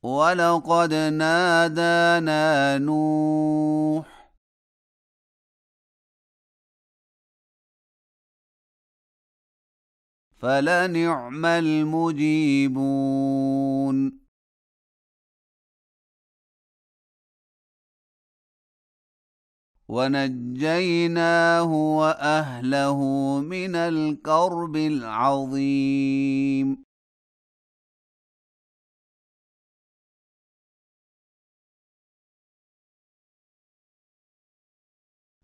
ولقد نادانا نوح فلنعم المجيبون ونجيناه وأهله من الكرب العظيم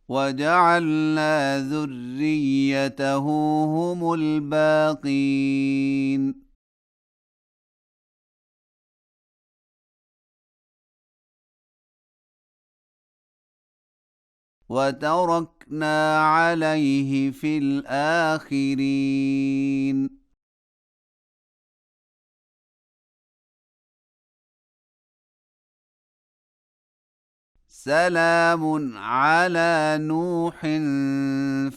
وجعلنا ذريته هم الباقين وتركنا عليه في الآخرين سلام على نوح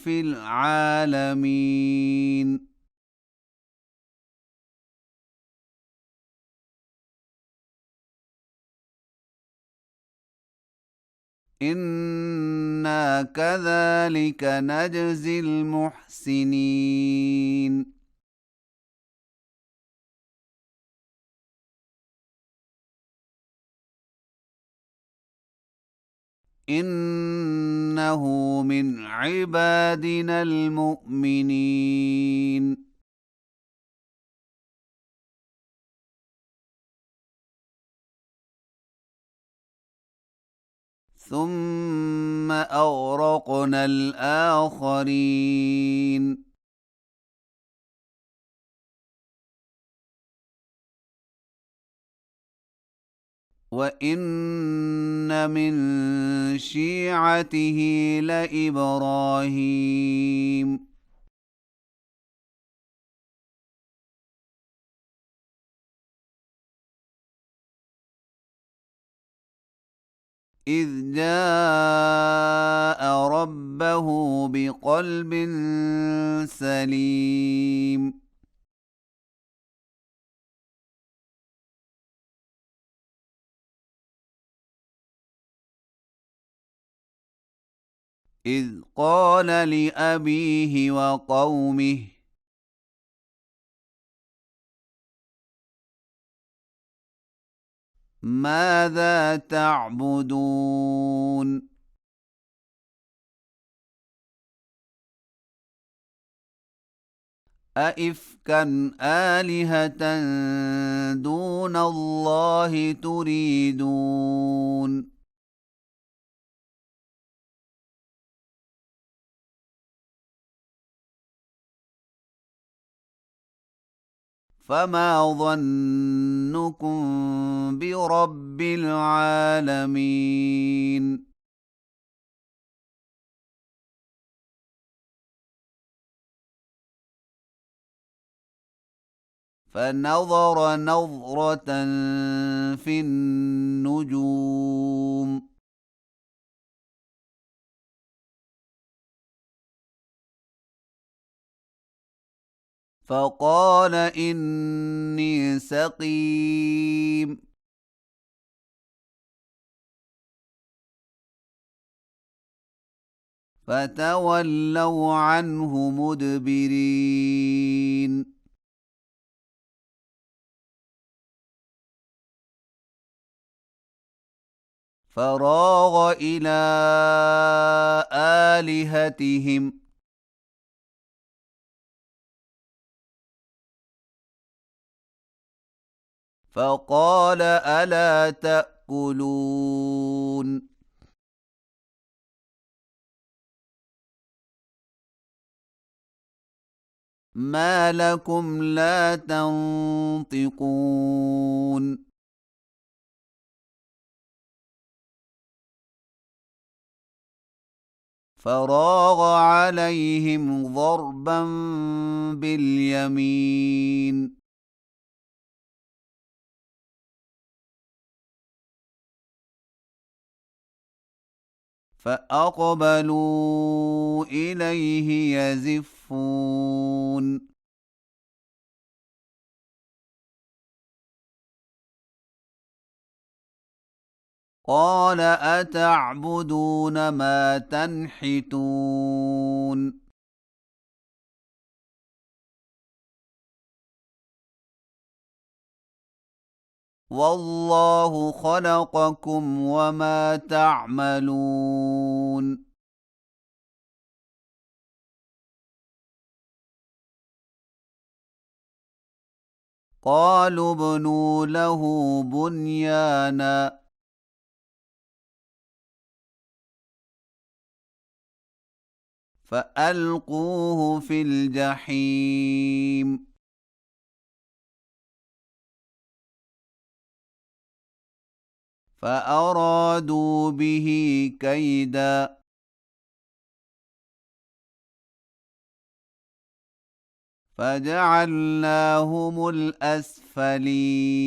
في العالمين إنا كذلك نجزي المحسنين إنه من عبادنا المؤمنين ثم أغرقنا الآخرين وإن من شيعته لإبراهيم إذ جاء ربه بقلب سليم إذ قال لأبيه وقومه ماذا تعبدون أئفكا آلهة دون الله تريدون فما ظنكم برب العالمين فنظر نظرة في النجوم فقال إني سقيم فتولوا عنه مدبرين فراغ إلى آلهتهم فقال ألا تأكلون ما لكم لا تنطقون فراغ عليهم ضربا باليمين فأقبلوا إليه يزفون قال أتعبدون ما تنحتون والله خلقكم وما تعملون قالوا ابنوا له بنيانا فألقوه في الجحيم فأرادوا به كيدا فجعلناهم الأسفلين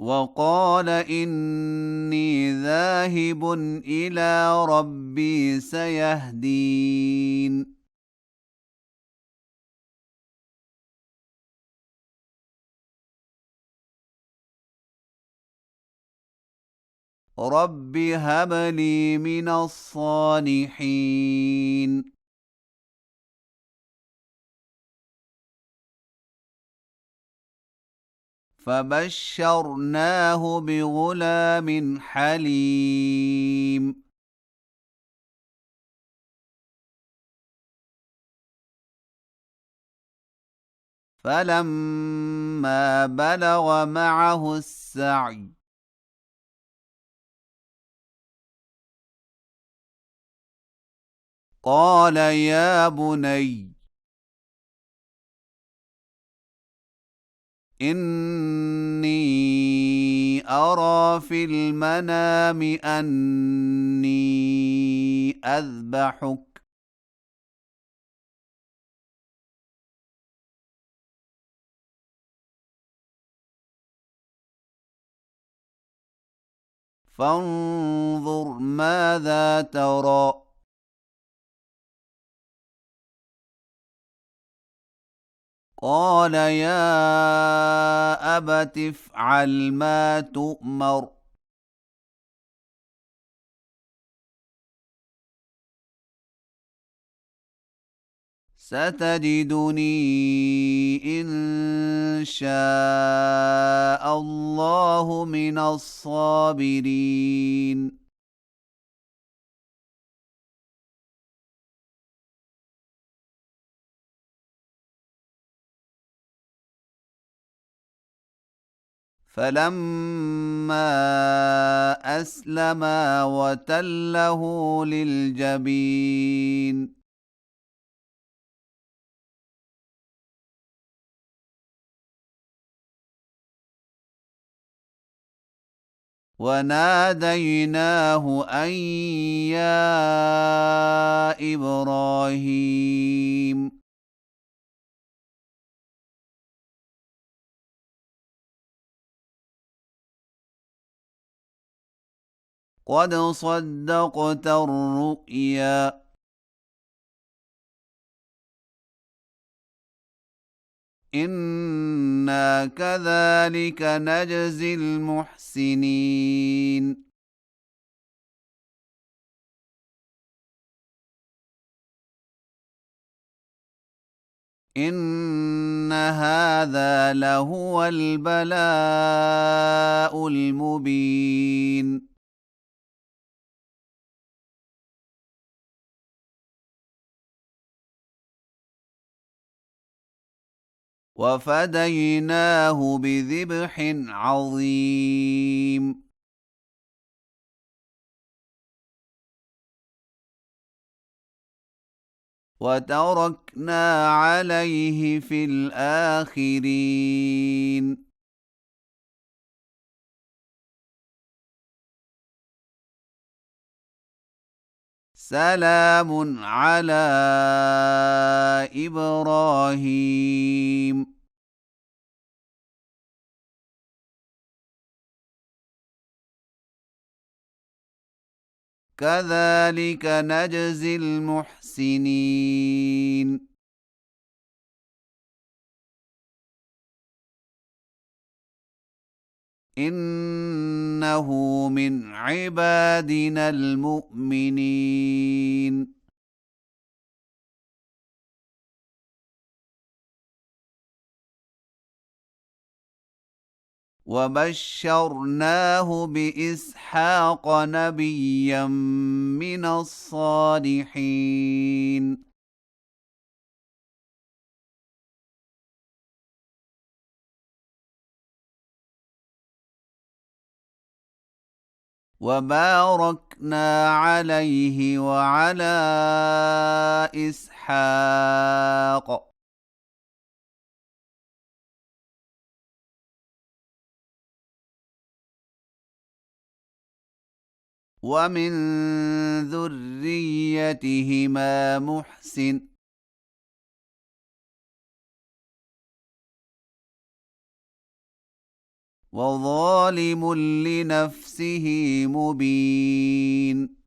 وقال إني ذاهب إلى ربي سيهدين رب هب لي من الصالحين فبشرناه بغلام حليم فلما بلغ معه السعي قال يا بني إني أرى في المنام أني أذبحك فانظر ماذا ترى قال يا أبت افعل ما تؤمر ستجدني إن شاء الله من الصابرين فلما أسلما وتله للجبين وناديناه أن يا إبراهيم قد صدقت الرؤيا إنا كذلك نجزي المحسنين إن هذا لهو البلاء المبين وفديناه بذبح عظيم وتركنا عليه في الآخرين سلام على إبراهيم كذلك نجزي المحسنين إنه من عبادنا المؤمنين. وبشرناه بإسحاق نبيا من الصالحين. وباركنا عليه وعلى إسحاق ومن ذريتهما محسن وظالم لنفسه مبين.